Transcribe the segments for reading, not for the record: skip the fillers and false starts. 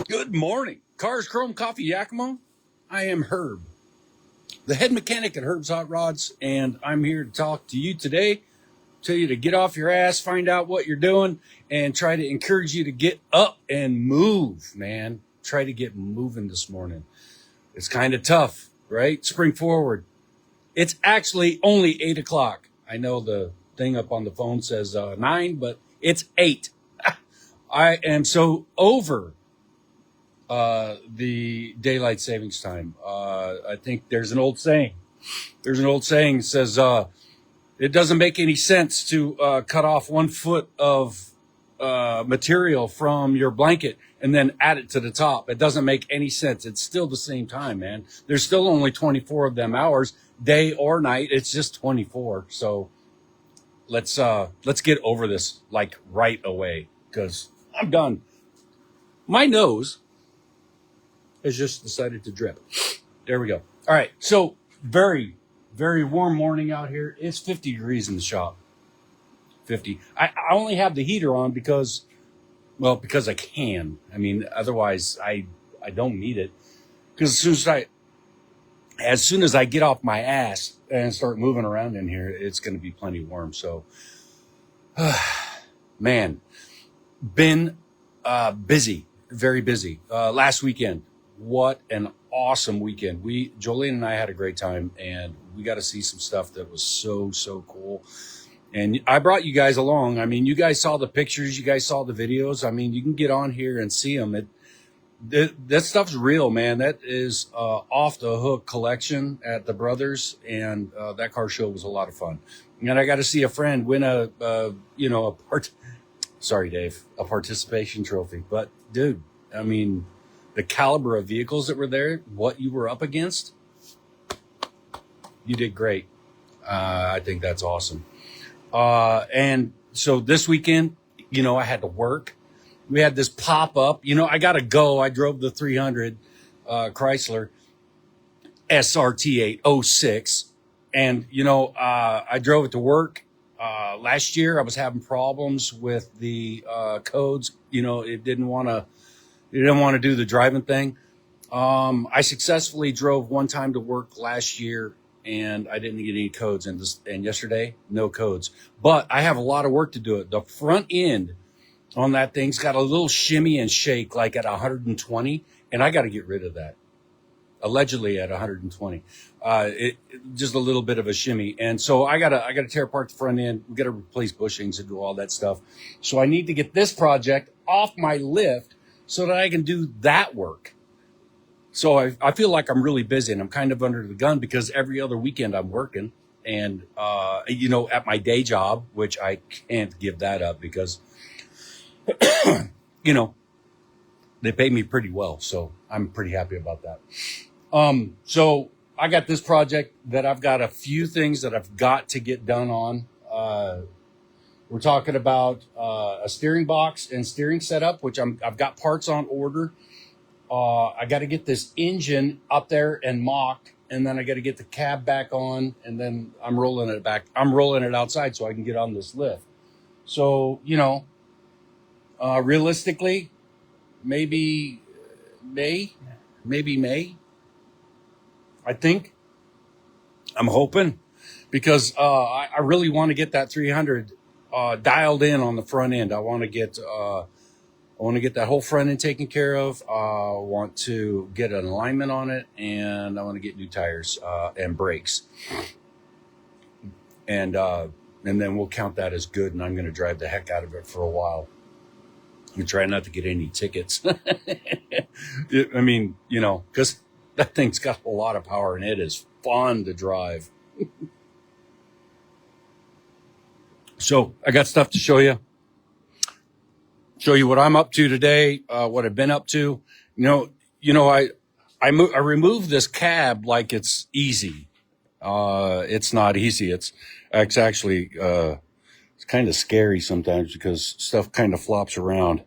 Good morning. Cars, Chrome, Coffee, Yakima. I am Herb, the head mechanic at Herb's Hot Rods, and I'm here to talk to you today, tell you to get off your ass, find out what you're doing, and try to encourage you to get up and move, man. Try to get moving this morning. It's kind of tough, right? Spring forward. It's actually only 8 o'clock. I know the thing up on the phone says 9, but it's 8. I am so over the daylight savings time. I think there's an old saying. That says it doesn't make any sense to cut off 1 foot of material from your blanket and then add it to the top. It doesn't make any sense. It's still the same time, man. There's still only 24 of them hours, day or night. It's just 24. So let's get over this like right away, because I'm done. My nose has just decided to drip. There we go. All right. So very, very warm morning out here. It's 50 degrees in the shop. 50. I only have the heater on because I can. I mean, otherwise I don't need it. Because as soon as I get off my ass and start moving around in here, it's going to be plenty warm. So, man, been busy, very busy. Last weekend. What an awesome weekend. Jolene and I had a great time, and we got to see some stuff that was so cool. And I brought you guys along. I mean, you guys saw the pictures, you guys saw the videos. I mean, you can get on here and see them. That stuff's real, man. That is off the hook collection at the Brothers, and that car show was a lot of fun. And I got to see a friend win a participation trophy. But dude, I mean, the caliber of vehicles that were there, what you were up against, you did great. I think that's awesome. And so this weekend, I had to work. We had this pop up. I got to go. I drove the 300 Chrysler SRT 806. And, I drove it to work. Last year, I was having problems with the codes. It didn't want to do the driving thing. I successfully drove one time to work last year, and I didn't get any codes. And yesterday, no codes. But I have a lot of work to do it. The front end on that thing's got a little shimmy and shake, like at 120, and I got to get rid of that. Allegedly at 120, just a little bit of a shimmy, and so I gotta tear apart the front end. We gotta replace bushings and do all that stuff. So I need to get this project off my lift so that I can do that work. So I feel like I'm really busy, and I'm kind of under the gun because every other weekend I'm working, and at my day job, which I can't give that up because they pay me pretty well, so I'm pretty happy about that. So I got this project that I've got a few things that I've got to get done on. We're talking about a steering box and steering setup, which I've got parts on order. I got to get this engine up there and mocked, and then I got to get the cab back on, and then I'm rolling it back. I'm rolling it outside so I can get on this lift. So, realistically, maybe May. I think. I'm hoping, because I really want to get that 300 dialed in on the front end. I want to get that whole front end taken care of. I want to get an alignment on it, and I want to get new tires and brakes. And then we'll count that as good, and I'm going to drive the heck out of it for a while. And try not to get any tickets. I mean, because that thing's got a lot of power, and it is fun to drive. So I got stuff to show you. Show you what I'm up to today, what I've been up to. I removed this cab like it's easy. It's not easy. It's actually it's kind of scary sometimes because stuff kind of flops around.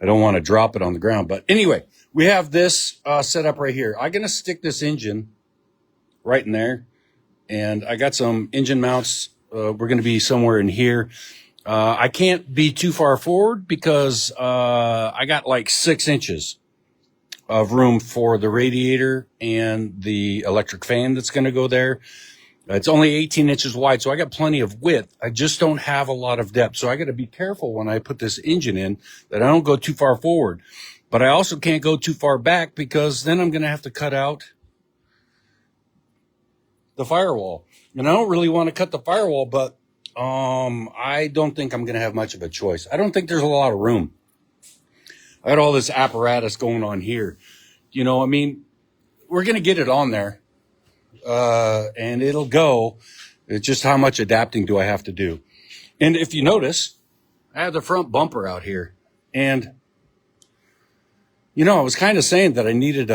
I don't want to drop it on the ground. But anyway, we have this set up right here. I'm going to stick this engine right in there. And I got some engine mounts. We're going to be somewhere in here. I can't be too far forward because I got like 6 inches of room for the radiator and the electric fan that's going to go there. It's only 18 inches wide, so I got plenty of width. I just don't have a lot of depth. So I got to be careful when I put this engine in that I don't go too far forward. But I also can't go too far back because then I'm going to have to cut out the firewall. And I don't really want to cut the firewall, but I don't think I'm going to have much of a choice. I don't think there's a lot of room. I got all this apparatus going on here. You know, I mean, we're going to get it on there. And it'll go. It's just how much adapting do I have to do? And if you notice, I have the front bumper out here. And, you know, I was kind of saying that I needed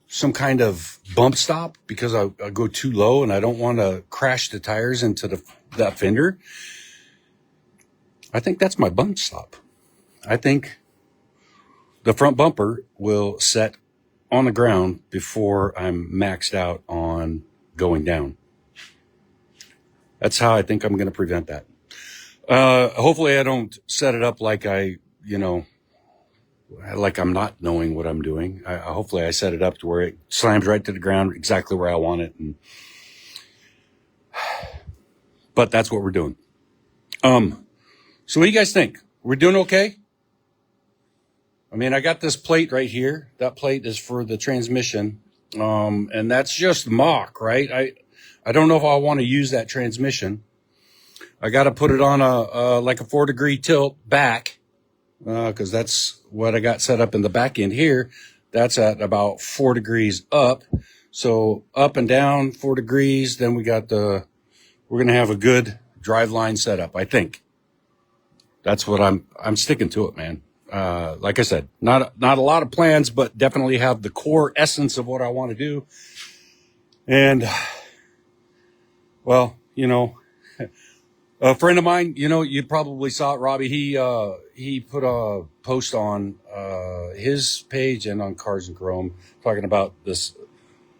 some kind of bump stop because I go too low and I don't want to crash the tires into that fender. I think that's my bump stop. I think the front bumper will set on the ground before I'm maxed out on going down. That's how I think I'm going to prevent that. Hopefully I don't set it up like like I'm not knowing what I'm doing. Hopefully I set it up to where it slams right to the ground exactly where I want it. But that's what we're doing. So what do you guys think? We're doing okay? I mean, I got this plate right here. That plate is for the transmission. And that's just mock, right? I don't know if I want to use that transmission. I got to put it on like a 4-degree tilt back, cause that's what I got set up in the back end here. That's at about 4 degrees up. So up and down 4 degrees. Then we're going to have a good drive line setup. I think that's what I'm sticking to it, man. Like I said, not a lot of plans, but definitely have the core essence of what I want to do. And, well, you know, a friend of mine, you know, you probably saw it, Robbie. He put a post on, his page and on Cars and Chrome talking about this,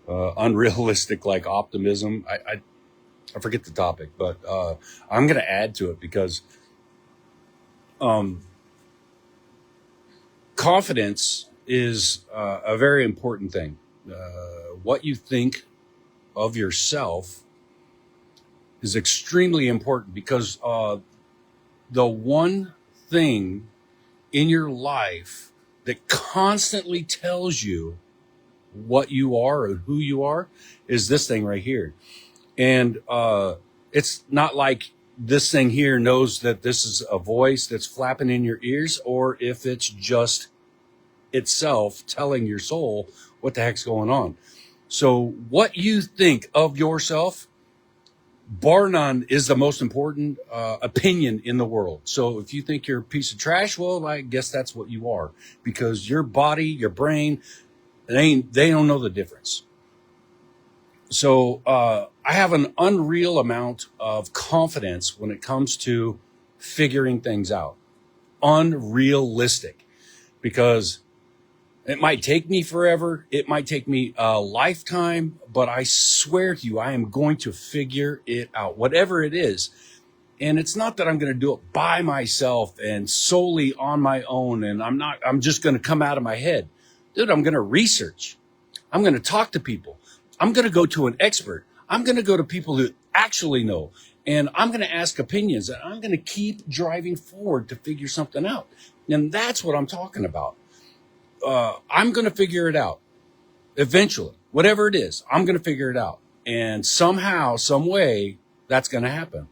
unrealistic, like, optimism. I forget the topic, but, I'm going to add to it because, confidence is a very important thing. What you think of yourself is extremely important because the one thing in your life that constantly tells you what you are and who you are is this thing right here. And it's not like this thing here knows that this is a voice that's flapping in your ears, or if it's just itself telling your soul what the heck's going on. So what you think of yourself, bar none, is the most important opinion in the world. So if you think you're a piece of trash, well, I guess that's what you are, because your body, your brain, they don't know the difference. So I have an unreal amount of confidence when it comes to figuring things out. Unrealistic, because it might take me forever. It might take me a lifetime, but I swear to you, I am going to figure it out, whatever it is. And it's not that I'm going to do it by myself and solely on my own. And I'm just going to come out of my head. Dude, I'm going to research. I'm going to talk to people. I'm going to go to an expert. I'm going to go to people who actually know. And I'm going to ask opinions. And I'm going to keep driving forward to figure something out. And that's what I'm talking about. I'm going to figure it out eventually. Whatever it is, I'm going to figure it out. And somehow, some way, that's going to happen.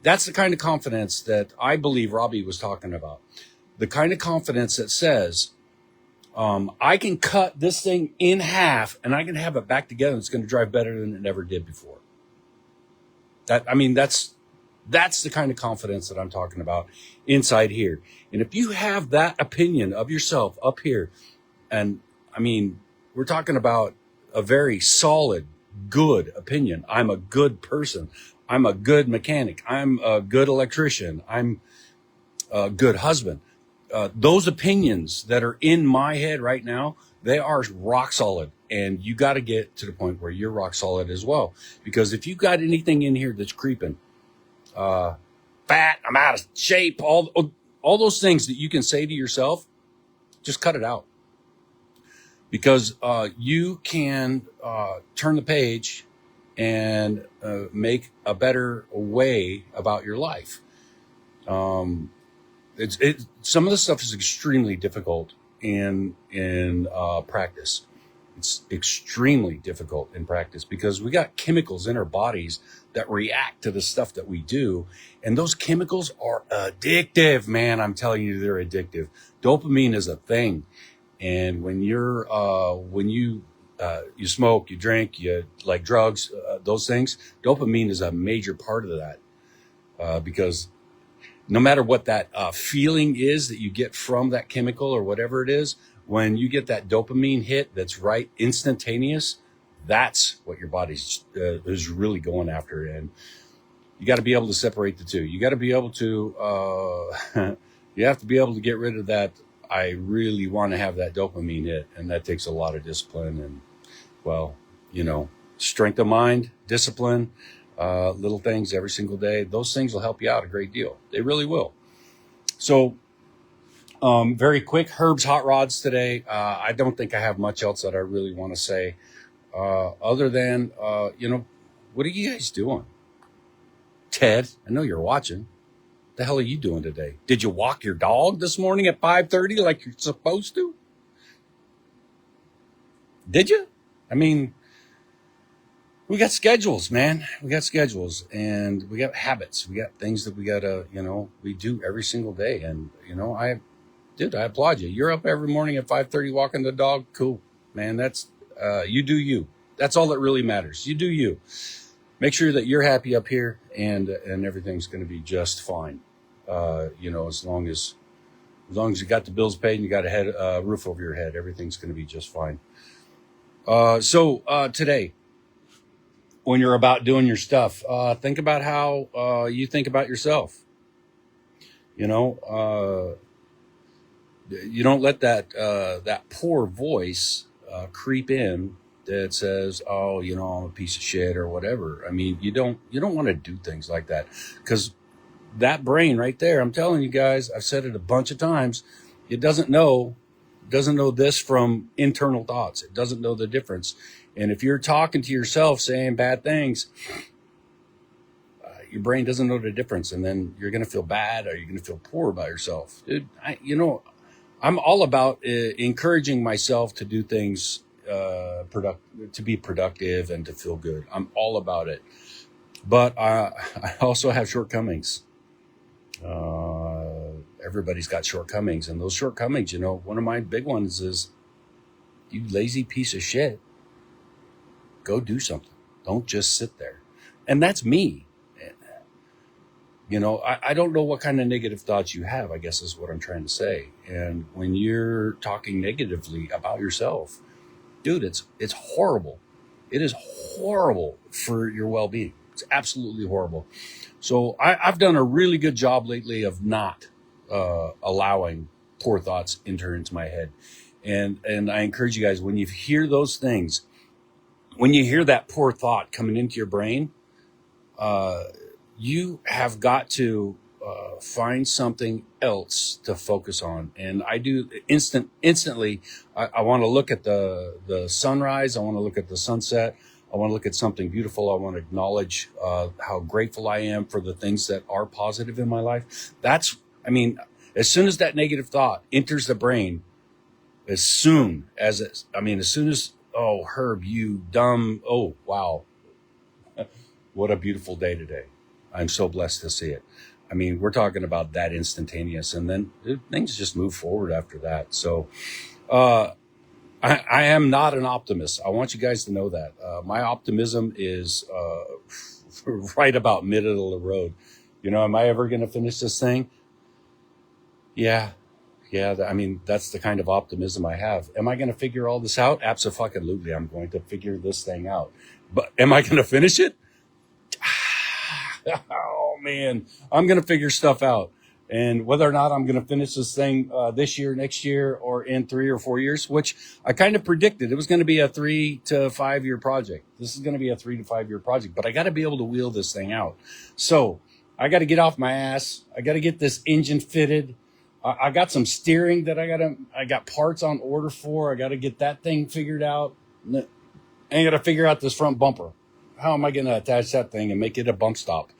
That's the kind of confidence that I believe Robbie was talking about. The kind of confidence that says, I can cut this thing in half and I can have it back together and it's going to drive better than it ever did before. That's the kind of confidence that I'm talking about inside here. And if you have that opinion of yourself up here, and I mean, we're talking about a very solid, good opinion. I'm a good person. I'm a good mechanic. I'm a good electrician. I'm a good husband. Those opinions that are in my head right now, they are rock solid. And you got to get to the point where you're rock solid as well. Because if you got anything in here that's creeping, fat, I'm out of shape, all those things that you can say to yourself, just cut it out. because you can turn the page and make a better way about your life. Um, some of the stuff is extremely difficult in practice. It's extremely difficult in practice because we got chemicals in our bodies that react to the stuff that we do. And those chemicals are addictive, man. I'm telling you, they're addictive. Dopamine is a thing. And when you smoke, you drink, you like drugs, those things, dopamine is a major part of that. Because no matter what that feeling is that you get from that chemical or whatever it is, when you get that dopamine hit that's right instantaneous, that's what your body is really going after. And you got to be able to separate the two. You got to be able to you have to be able to get rid of that. I really want to have that dopamine hit, and that takes a lot of discipline and, well, strength of mind, discipline, little things every single day. Those things will help you out a great deal. They really will. So very quick, Herb's Hot Rods today. I don't think I have much else that I really want to say other than, what are you guys doing? Ted, I know you're watching. What the hell are you doing today? Did you walk your dog this morning at 5:30 like you're supposed to? Did you? I mean, we got schedules, man. We got schedules and we got habits. We got things that we got to, we do every single day. And, I applaud you. You're up every morning at 5:30 walking the dog. Cool, man. That's, you do you. That's all that really matters. You do you. Make sure that you're happy up here and everything's going to be just fine. As long as you got the bills paid and you got a roof over your head, everything's going to be just fine. So today, when you're about doing your stuff, think about how you think about yourself. You don't let that poor voice creep in that says, "Oh, I'm a piece of shit" or whatever. I mean, you don't want to do things like that, because that brain right there, I'm telling you guys, I've said it a bunch of times, it doesn't know this from internal thoughts. It doesn't know the difference. And if you're talking to yourself saying bad things, your brain doesn't know the difference, and then you're going to feel bad or you're going to feel poor about yourself. Dude, I'm all about encouraging myself to do things to be productive and to feel good. I'm all about it. But I also have shortcomings. Everybody's got shortcomings, and those shortcomings, one of my big ones is, you lazy piece of shit, go do something. Don't just sit there. And that's me. I don't know what kind of negative thoughts you have, I guess is what I'm trying to say. And when you're talking negatively about yourself, dude, it's horrible. It is horrible for your well-being. It's absolutely horrible. So I've done a really good job lately of not allowing poor thoughts enter into my head. And I encourage you guys, when you hear those things, when you hear that poor thought coming into your brain, you have got to find something else to focus on. And I do instantly. I want to look at the sunrise. I want to look at the sunset. I want to look at something beautiful. I want to acknowledge how grateful I am for the things that are positive in my life. As soon as that negative thought enters the brain, as soon as, oh, Herb, you dumb, oh, wow. What a beautiful day today. I'm so blessed to see it. We're talking about that instantaneous, and then things just move forward after that. So, I am not an optimist. I want you guys to know that. My optimism is right about middle of the road. Am I ever going to finish this thing? Yeah. That's the kind of optimism I have. Am I going to figure all this out? Absolutely. I'm going to figure this thing out. But am I going to finish it? Oh, man. I'm going to figure stuff out. And whether or not I'm going to finish this thing this year, next year, or in 3 or 4 years, which I kind of predicted, it was going to be a 3 to 5 year project. This is going to be a 3 to 5 year project, but I got to be able to wheel this thing out. So I got to get off my ass. I got to get this engine fitted. I got some steering that I got parts on order for. I got to get that thing figured out. And I got to figure out this front bumper. How am I going to attach that thing and make it a bump stop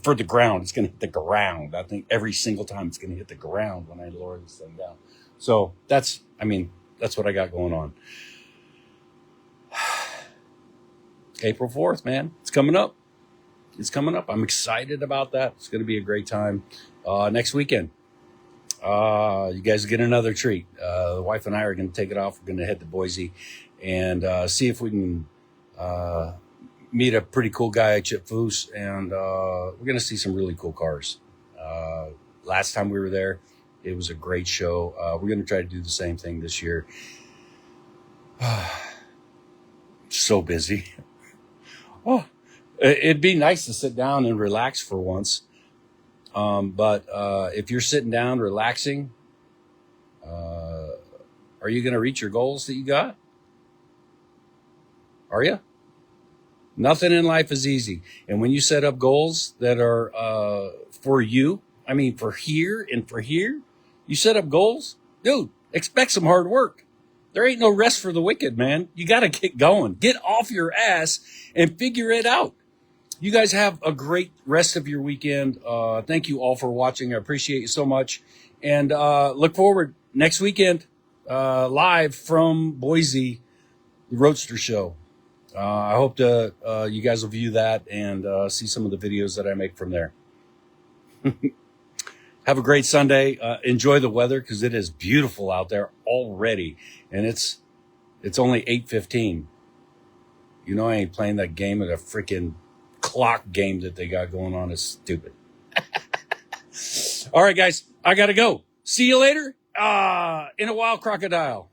for the ground? It's going to hit the ground. I think every single time it's going to hit the ground when I lower this thing down. So that's what I got going on. April 4th, man. It's coming up. I'm excited about that. It's going to be a great time. Next weekend, you guys get another treat. The wife and I are going to take it off. We're going to head to Boise and see if we can meet a pretty cool guy at Chip Foose, and we're going to see some really cool cars. Last time we were there, it was a great show. We're going to try to do the same thing this year. So busy. Oh, it'd be nice to sit down and relax for once. But if you're sitting down relaxing, are you going to reach your goals that you got? Are you? Nothing in life is easy. And when you set up goals that are for you, for here and for here, you set up goals, dude, expect some hard work. There ain't no rest for the wicked, man. You got to get going. Get off your ass and figure it out. You guys have a great rest of your weekend. Thank you all for watching. I appreciate you so much. And look forward next weekend, live from Boise, the Roadster Show. I hope you guys will view that and see some of the videos that I make from there. Have a great Sunday. Enjoy the weather because it is beautiful out there already. And it's only 8:15. You know I ain't playing that game at a freaking clock game that they got going on. Is stupid. All right, guys, I got to go. See you later. In a while, crocodile.